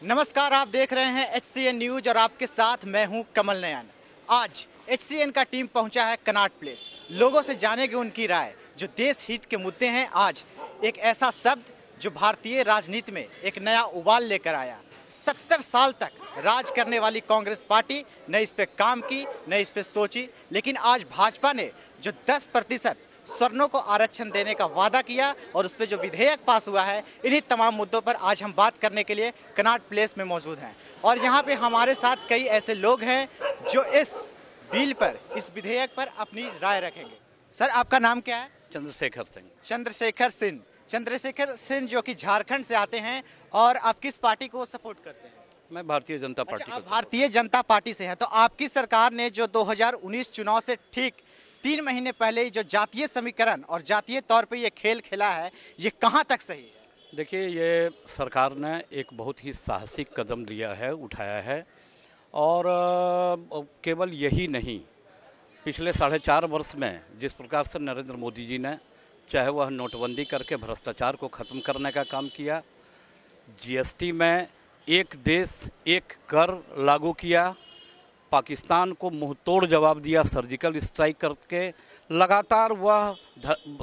नमस्कार, आप देख रहे हैं HCN न्यूज और आपके साथ मैं हूं कमल नयन। आज HCN का टीम पहुंचा है कनॉट प्लेस। लोगों से जानेंगे उनकी राय। जो देश हित के मुद्दे हैं, आज एक ऐसा शब्द जो भारतीय राजनीति में एक नया उबाल लेकर आया। 70 साल तक राज करने वाली कांग्रेस पार्टी न इस पे काम की, न इस पे सोची, लेकिन आज भाजपा ने जो 10% स्वर्णों को आरक्षण देने का वादा किया और उस पर जो विधेयक पास हुआ है, इन्हीं तमाम मुद्दों पर आज हम बात करने के लिए कनॉट प्लेस में मौजूद हैं। और यहाँ पे हमारे साथ कई ऐसे लोग हैं जो इस बिल पर, इस विधेयक पर अपनी राय रखेंगे। सर, आपका नाम क्या है? चंद्रशेखर सिंह। चंद्रशेखर सिंह जो कि झारखंड से आते हैं। और आप किस पार्टी को सपोर्ट करते हैं? मैं भारतीय जनता पार्टी अच्छा, आप को। भारतीय जनता पार्टी से हैं। तो आपकी सरकार ने जो 2019 चुनाव से ठीक 3 महीने पहले ही जो जातीय समीकरण और जातीय तौर पे ये खेल खेला है, ये कहाँ तक सही है? देखिए, ये सरकार ने एक बहुत ही साहसिक कदम लिया है, उठाया है। और केवल यही नहीं, पिछले 4.5 वर्ष में जिस प्रकार से नरेंद्र मोदी जी ने, चाहे वह नोटबंदी करके भ्रष्टाचार को ख़त्म करने का काम किया, GST में एक देश एक कर लागू किया, पाकिस्तान को मुंहतोड़ जवाब दिया सर्जिकल स्ट्राइक करके, लगातार वह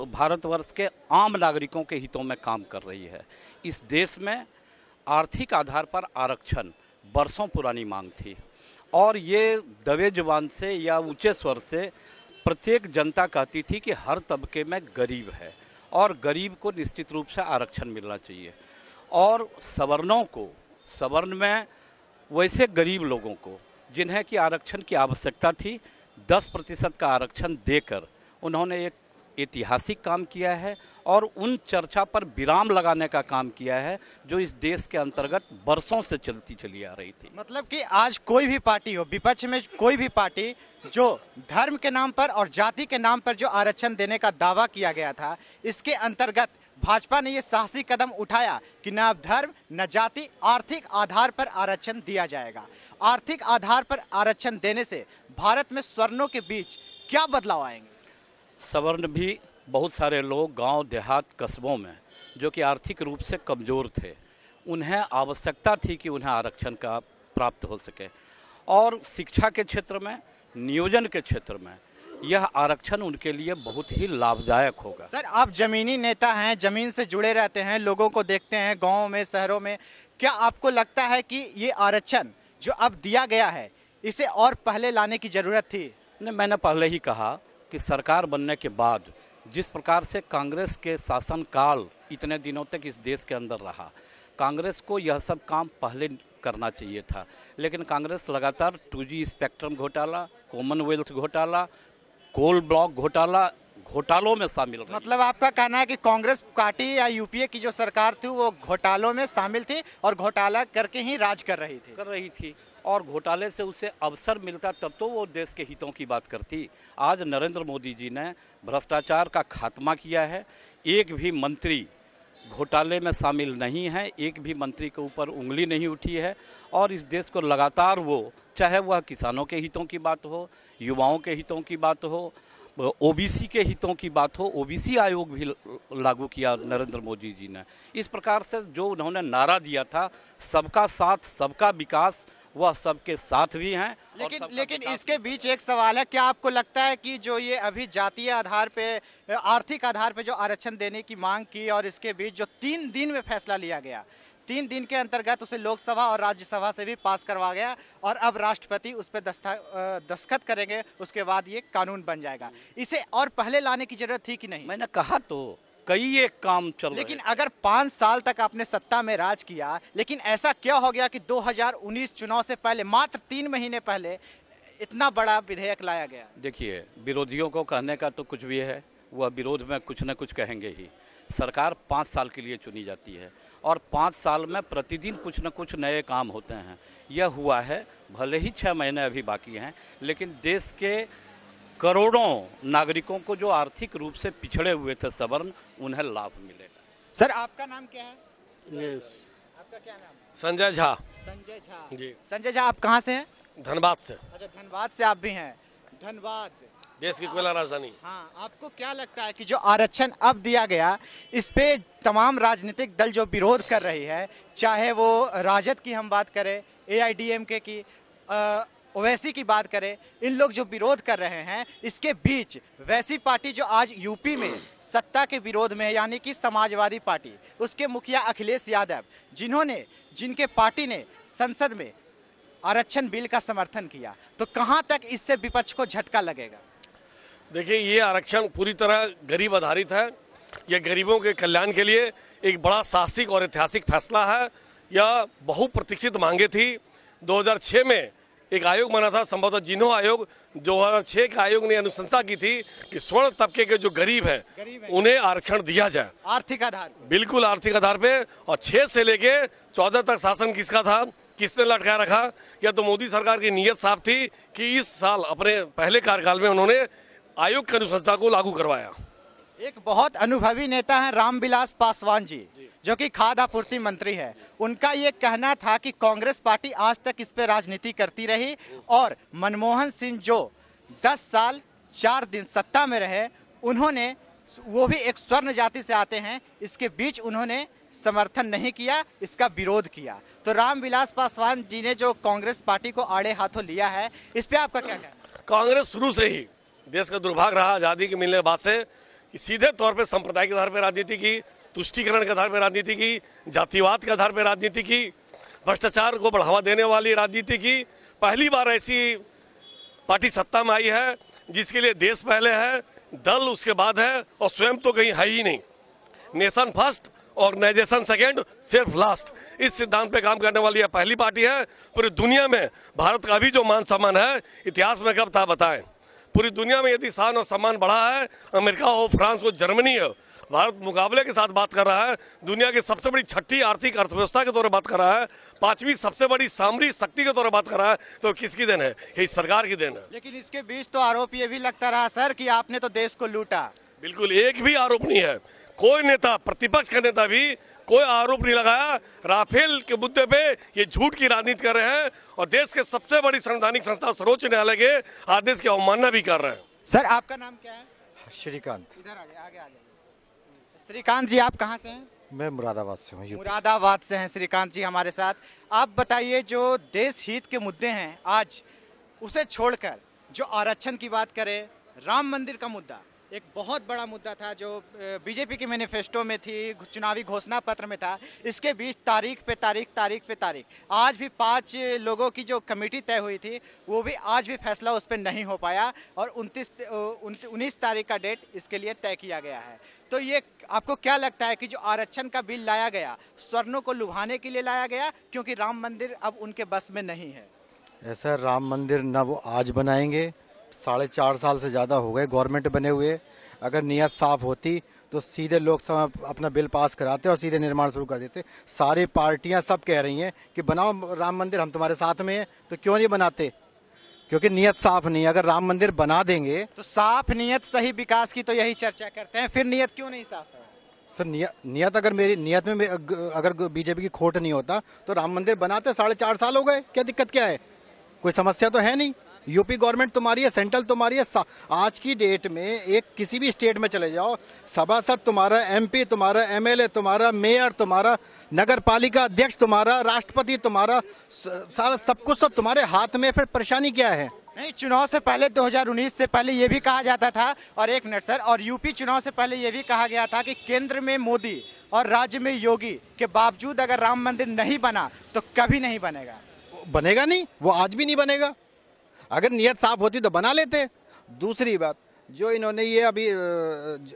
भारतवर्ष के आम नागरिकों के हितों में काम कर रही है। इस देश में आर्थिक आधार पर आरक्षण बरसों पुरानी मांग थी और ये दबे जुबान से या ऊंचे स्वर से प्रत्येक जनता कहती थी कि हर तबके में गरीब है और गरीब को निश्चित रूप से आरक्षण मिलना चाहिए। और सवर्णों को, सवर्ण में वैसे गरीब लोगों को जिन्हें कि आरक्षण की आवश्यकता थी, 10% का आरक्षण देकर उन्होंने एक ऐतिहासिक काम किया है और उन चर्चा पर विराम लगाने का काम किया है जो इस देश के अंतर्गत बरसों से चलती चली आ रही थी। मतलब कि आज कोई भी पार्टी हो, विपक्ष में कोई भी पार्टी जो धर्म के नाम पर और जाति के नाम पर जो आरक्षण देने का दावा किया गया था, इसके अंतर्गत भाजपा ने ये साहसी कदम उठाया कि न धर्म न जाति, आर्थिक आधार पर आरक्षण दिया जाएगा। आर्थिक आधार पर आरक्षण देने से भारत में सवर्णों के बीच क्या बदलाव आएंगे? सवर्ण भी बहुत सारे लोग गांव देहात कस्बों में जो कि आर्थिक रूप से कमज़ोर थे, उन्हें आवश्यकता थी कि उन्हें आरक्षण का प्राप्त हो सके। और शिक्षा के क्षेत्र में, नियोजन के क्षेत्र में यह आरक्षण उनके लिए बहुत ही लाभदायक होगा। सर, आप जमीनी नेता हैं, जमीन से जुड़े रहते हैं, लोगों को देखते हैं गाँव में, शहरों में। क्या आपको लगता है कि ये आरक्षण जो अब दिया गया है, इसे और पहले लाने की ज़रूरत थी? नहीं, मैंने पहले ही कहा कि सरकार बनने के बाद जिस प्रकार से कांग्रेस के शासनकाल इतने दिनों तक इस देश के अंदर रहा, कांग्रेस को यह सब काम पहले करना चाहिए था। लेकिन कांग्रेस लगातार 2G स्पेक्ट्रम घोटाला, कॉमनवेल्थ घोटाला, कोल ब्लॉक घोटालों में शामिल रही। मतलब आपका कहना है कि कांग्रेस पार्टी या यूपीए की जो सरकार थी वो घोटालों में शामिल थी और घोटाला करके ही राज कर रही थी और घोटाले से उसे अवसर मिलता तब तो वो देश के हितों की बात करती। आज नरेंद्र मोदी जी ने भ्रष्टाचार का खात्मा किया है। एक भी मंत्री घोटाले में शामिल नहीं है, एक भी मंत्री के ऊपर उंगली नहीं उठी है और इस देश को लगातार वो, चाहे वह किसानों के हितों की बात हो, युवाओं के हितों की बात हो, OBC के हितों की बात हो, OBC आयोग भी लागू किया नरेंद्र मोदी जी ने। इस प्रकार से जो उन्होंने नारा दिया था, सबका साथ सबका विकास, वह सबके साथ भी हैं। लेकिन इसके बीच एक सवाल है, क्या आपको लगता है कि जो ये अभी जातीय आधार पे, आर्थिक आधार पे जो आरक्षण देने की मांग की और इसके बीच जो 3 दिन में फैसला लिया गया, 3 दिन के अंतर्गत उसे लोकसभा और राज्यसभा से भी पास करवा गया और अब राष्ट्रपति उस पर दस्तखत करेंगे, उसके बाद ये कानून बन जाएगा, इसे और पहले लाने की जरूरत थी कि नहीं? मैंने कहा तो कई एक काम चल रहे। लेकिन अगर 5 साल तक आपने सत्ता में राज किया, लेकिन ऐसा क्या हो गया कि 2019 चुनाव से पहले, मात्र 3 महीने पहले इतना बड़ा विधेयक लाया गया? देखिए, विरोधियों को कहने का तो कुछ भी है, वह विरोध में कुछ न कुछ कहेंगे ही। सरकार 5 साल के लिए चुनी जाती है और 5 साल में प्रतिदिन कुछ न कुछ नए काम होते हैं। यह हुआ है, भले ही 6 महीने अभी बाकी हैं, लेकिन देश के करोड़ों नागरिकों को जो आर्थिक रूप से पिछड़े हुए थे सवर्ण, उन्हें लाभ मिलेगा। सर, आपका नाम क्या है? आपका क्या नाम है? संजय झा। संजय झा जी। संजय झा, आप कहाँ से हैं? धनबाद से। अच्छा, धनबाद से आप भी हैं। धनबाद देश की कोयला राजधानी। हाँ, आपको क्या लगता है कि जो आरक्षण अब दिया गया, इस पे तमाम राजनीतिक दल जो विरोध कर रही है, चाहे वो राजद की हम बात करें, एआईडीएमके की, ओवैसी की बात करें, इन लोग जो विरोध कर रहे हैं, इसके बीच वैसी पार्टी जो आज यूपी में सत्ता के विरोध में है, यानी कि समाजवादी पार्टी, उसके मुखिया अखिलेश यादव, जिनके पार्टी ने संसद में आरक्षण बिल का समर्थन किया, तो कहां तक इससे विपक्ष को झटका लगेगा? देखिए, ये आरक्षण पूरी तरह गरीब आधारित है। यह गरीबों के कल्याण के लिए एक बड़ा साहसिक और ऐतिहासिक फैसला है। यह बहुप्रतीक्षित मांगे थी। 2006 में एक आयोग बना था, संभवतः जिन्हों आयोग, 2006 के आयोग ने अनुशंसा की थी कि स्वर्ण तबके के जो गरीब हैं उन्हें आरक्षण दिया जाए, आर्थिक आधार पे। बिल्कुल आर्थिक आधार पे। और 6 से लेके 14 तक शासन किसका था, किसने लटका रखा? या तो मोदी सरकार की नीयत साफ थी कि इस साल अपने पहले कार्यकाल में उन्होंने आयोग की अनुशंसा को लागू करवाया। एक बहुत अनुभवी नेता है रामविलास पासवान जी, जो कि खाद्य आपूर्ति मंत्री है। उनका ये कहना था कि कांग्रेस पार्टी आज तक इस पे राजनीति करती रही और मनमोहन सिंह जो 10 साल 4 दिन सत्ता में रहे, उन्होंने, वो भी एक स्वर्ण जाति से आते हैं, इसके बीच उन्होंने समर्थन नहीं किया, इसका विरोध किया। तो रामविलास पासवान जी ने जो कांग्रेस पार्टी को आड़े हाथों लिया है, इस पे आपका क्या कहना है? कांग्रेस शुरू से ही देश का दुर्भाग्य रहा आज़ादी के मिलने के बाद से कि सीधे तौर पे सांप्रदायिक आधार पर राजनीति की, तुष्टीकरण के आधार पर राजनीति की, जातिवाद के आधार पर राजनीति की, भ्रष्टाचार को बढ़ावा देने वाली राजनीति की। पहली बार ऐसी पार्टी सत्ता में आई है जिसके लिए देश पहले है, दल उसके बाद है, और स्वयं तो कहीं है ही नहीं। Nation first, organisation second, self last, इस सिद्धांत पे काम करने वाली यह पहली पार्टी है। पूरी दुनिया में भारत का भी जो मान सम्मान है, इतिहास में कब था बताएं? पूरी दुनिया में यदि शान और सम्मान बढ़ा है, अमेरिका हो, फ्रांस हो, जर्मनी हो, भारत मुकाबले के साथ बात कर रहा है। दुनिया की सबसे बड़ी 6ठी आर्थिक अर्थव्यवस्था के तौर पर बात कर रहा है, 5वीं सबसे बड़ी सामरिक शक्ति के तौर पर बात कर रहा है। तो किसकी देन है? यही सरकार की देन है। लेकिन इसके बीच तो आरोप ये भी लगता रहा सर कि आपने तो देश को लूटा। बिल्कुल, एक भी आरोप नहीं है। कोई नेता, प्रतिपक्ष का नेता भी कोई आरोप नहीं लगाया। राफेल के मुद्दे पे ये झूठ की राजनीति कर रहे हैं और देश के सबसे बड़ी संवैधानिक संस्था सर्वोच्च न्यायालय के आदेश की अवमानना भी कर रहे हैं। सर, आपका नाम क्या है? श्रीकांत। इधर आ जाइए, आगे आ जाइए। श्रीकांत जी, आप कहाँ से हैं? मैं मुरादाबाद से हूँ। मुरादाबाद से हैं श्रीकांत जी हमारे साथ। आप बताइए, जो देश हित के मुद्दे हैं आज, उसे छोड़कर जो आरक्षण की बात करें, राम मंदिर का मुद्दा एक बहुत बड़ा मुद्दा था, जो बीजेपी के मैनिफेस्टो में थी, चुनावी घोषणा पत्र में था। इसके बीच तारीख पे तारीख आज भी 5 लोगों की जो कमेटी तय हुई थी, वो भी आज भी फैसला उस पर नहीं हो पाया और 19 तारीख का डेट इसके लिए तय किया गया है। तो ये आपको क्या लगता है कि जो आरक्षण का बिल लाया गया, स्वर्णों को लुभाने के लिए लाया गया, क्योंकि राम मंदिर अब उनके बस में नहीं है? ऐसा राम मंदिर न वो आज बनाएंगे, 4.5 साल से ज़्यादा हो गए गवर्नमेंट बने हुए। अगर नीयत साफ होती तो सीधे लोकसभा अपना बिल पास कराते और सीधे निर्माण शुरू कर देते। सारी पार्टियां सब कह रही हैं कि बनाओ राम मंदिर, हम तुम्हारे साथ में हैं, तो क्यों नहीं बनाते? क्योंकि नीयत साफ नहीं है। अगर राम मंदिर बना देंगे तो साफ नीयत सही विकास की तो यही चर्चा करते हैं, फिर नीयत क्यों नहीं साफ है? सर, नियत अगर मेरी नियत में अगर बीजेपी की खोट नहीं होता तो राम मंदिर बनाते। 4.5 साल हो गए, क्या दिक्कत क्या है? कोई समस्या तो है नहीं। यूपी गवर्नमेंट तुम्हारी है, सेंट्रल तुम्हारी है। आज की डेट में एक किसी भी स्टेट में चले जाओ, सभासद तुम्हारा, एमपी तुम्हारा, एमएलए तुम्हारा, मेयर तुम्हारा, नगर पालिका अध्यक्ष तुम्हारा, राष्ट्रपति तुम्हारा, सारा सब कुछ सब तुम्हारे हाथ में। फिर परेशानी क्या है? नहीं, चुनाव से पहले 2019 से पहले ये भी कहा जाता था, और एक मिनट सर, और यूपी चुनाव से पहले ये भी कहा गया था कि केंद्र में मोदी और राज्य में योगी के बावजूद अगर राम मंदिर नहीं बना तो कभी नहीं बनेगा। बनेगा नहीं, वो आज भी नहीं बनेगा। अगर नियत साफ होती तो बना लेते। दूसरी बात, जो इन्होंने ये अभी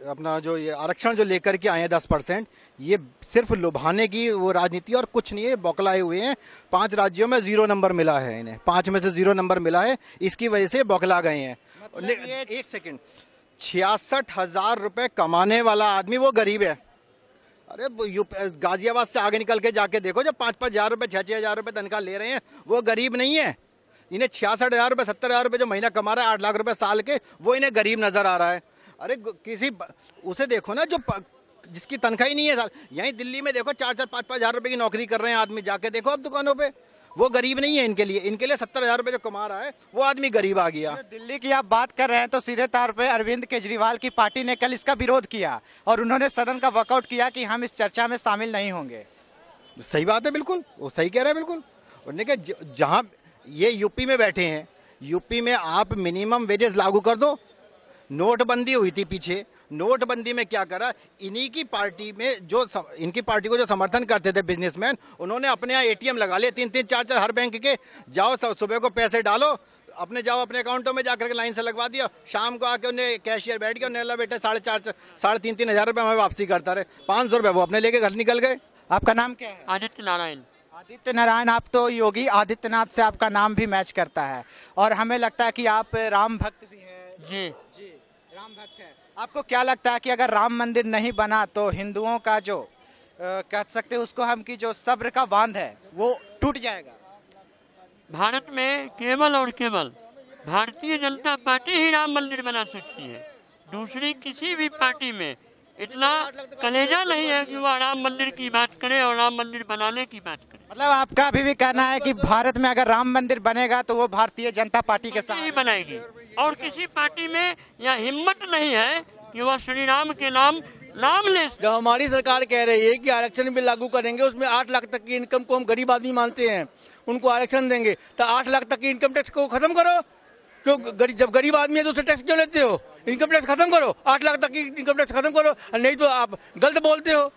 अपना जो ये आरक्षण जो लेकर के आए हैं 10%, ये सिर्फ लुभाने की वो राजनीति और कुछ नहीं है। बौखलाए हुए हैं। 5 राज्यों में 0 नंबर मिला है इन्हें, 5 में से 0 नंबर मिला है, इसकी वजह से बौखला गए हैं। मतलब एक सेकंड, 66,000 रुपए कमाने वाला आदमी वो गरीब है। अरे गाजियाबाद से आगे निकल के जाके देखो, जब 5-5 हज़ार रुपये 6-6 हज़ार रुपये तनख्वाह ले रहे हैं, वो गरीब नहीं है। इन्हें 66,000 रुपये 70,000 रुपये जो महीना कमा रहा है, 8 लाख रुपए साल के, वो इन्हें गरीब नजर आ रहा है। अरे किसी उसे देखो ना, जो जिसकी तनख्वाह ही नहीं है साल। यहीं दिल्ली में देखो 4-4 5-5 हज़ार रुपये की नौकरी कर रहे हैं आदमी, जाके देखो अब दुकानों पे, वो गरीब नहीं है इनके लिए 70,000 रुपए जो कमा रहा है वो आदमी गरीब आ गया। जो दिल्ली की आप बात कर रहे हैं तो सीधे तौर पे अरविंद केजरीवाल की पार्टी ने कल इसका विरोध किया और उन्होंने सदन का वॉकआउट किया कि हम इस चर्चा में शामिल नहीं होंगे। सही बात है, बिल्कुल वो सही कह रहे हैं बिल्कुल। उन्होंने कहा जहां ये यूपी में बैठे हैं, यूपी में आप मिनिमम वेजेस लागू कर दो। नोटबंदी हुई थी पीछे, नोटबंदी में क्या करा, इन्हीं की पार्टी में जो इनकी पार्टी को जो समर्थन करते थे बिजनेसमैन, उन्होंने अपने यहाँ एटीएम लगा लिए 3-3 4-4 हर बैंक के। जाओ सुबह को पैसे डालो अपने, जाओ अपने अकाउंटों में जाकर के लाइन से लगवा दिया, शाम को आके उन्हें कैशियर बैठ गया, उन्हें बेटे 3,500 हज़ार रुपये हमें वापसी करता रहे, 500 रुपये वो अपने लेके घर निकल गए। आपका नाम क्या है? आदित्य नारायण। आदित्य नारायण, आप तो योगी आदित्यनाथ से आपका नाम भी मैच करता है और हमें लगता है कि आप राम भक्त भी हैं। जी जी, राम भक्त है। आपको क्या लगता है कि अगर राम मंदिर नहीं बना तो हिंदुओं का जो कह सकते हैं उसको हम की जो सब्र का बांध है वो टूट जाएगा? भारत में केवल और केवल भारतीय जनता पार्टी ही राम मंदिर बना सकती है। दूसरी किसी भी पार्टी में इतना कलेजा नहीं है कि वह राम मंदिर की बात करे और राम मंदिर बनाने की बात करे। मतलब आपका अभी भी कहना है कि भारत में अगर राम मंदिर बनेगा तो वो भारतीय जनता पार्टी के साथ ही बनाएगी और किसी पार्टी में यह हिम्मत नहीं है कि वह श्री राम के नाम ले। जब हमारी सरकार कह रही है कि आरक्षण बिल लागू करेंगे, उसमें 8 लाख तक की इनकम को हम गरीब आदमी मानते हैं, उनको आरक्षण देंगे, तो 8 लाख तक की इनकम टैक्स को खत्म करो। क्यों जब गरीब आदमी है तो उसे टैक्स क्यों लेते हो? इनकम टैक्स खत्म करो, 8 लाख तक की इनकम टैक्स खत्म करो, नहीं तो आप गलत बोलते हो।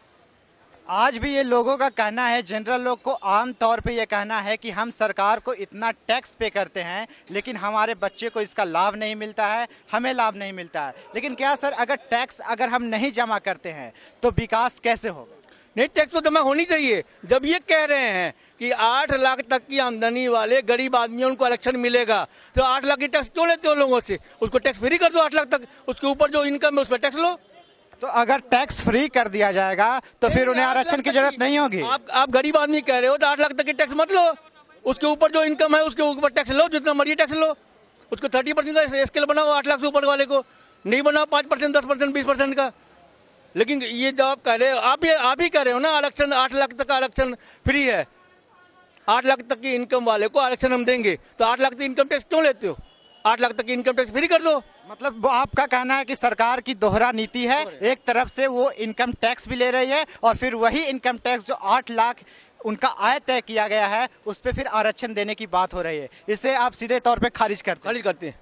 आज भी ये लोगों का कहना है, जनरल लोग को आम तौर पे ये कहना है कि हम सरकार को इतना टैक्स पे करते हैं लेकिन हमारे बच्चे को इसका लाभ नहीं मिलता है, हमें लाभ नहीं मिलता है। लेकिन क्या सर, अगर टैक्स अगर हम नहीं जमा करते हैं तो विकास कैसे होगा? नहीं, टैक्स तो जमा होनी चाहिए। जब ये कह रहे हैं कि 8 लाख तक की आमदनी वाले गरीब आदमी उनको आरक्षण मिलेगा, तो 8 लाख की टैक्स क्यों लेते हो लोगों से? उसको टैक्स फ्री कर दो 8 लाख तक, उसके ऊपर जो इनकम है उस पर टैक्स लो। तो अगर टैक्स फ्री कर दिया जाएगा तो फिर उन्हें आरक्षण की जरूरत नहीं होगी। आप गरीब आदमी कह रहे हो तो 8 लाख तक की टैक्स मत लो, उसके ऊपर जो इनकम है उसके ऊपर टैक्स लो, जितना मर्जी टैक्स लो। उसको 30% का स्केल बनाओ 8 लाख से ऊपर वाले को, नहीं बनाओ 5%, 10%, 20% का। लेकिन ये जो आप कह रहे हो, आप ही कह रहे हो ना आरक्षण 8 लाख तक का आरक्षण फ्री है, 8 लाख तक की इनकम वाले को आरक्षण हम देंगे, तो 8 लाख की इनकम टैक्स क्यों लेते हो? 8 लाख तक की इनकम टैक्स फ्री कर दो। मतलब आपका कहना है कि सरकार की दोहरा नीति है, एक तरफ से वो इनकम टैक्स भी ले रही है और फिर वही इनकम टैक्स जो 8 लाख उनका आय तय किया गया है उस पर फिर आरक्षण देने की बात हो रही है। इसे आप सीधे तौर पे खारिज करते हैं? खारिज करते हैं।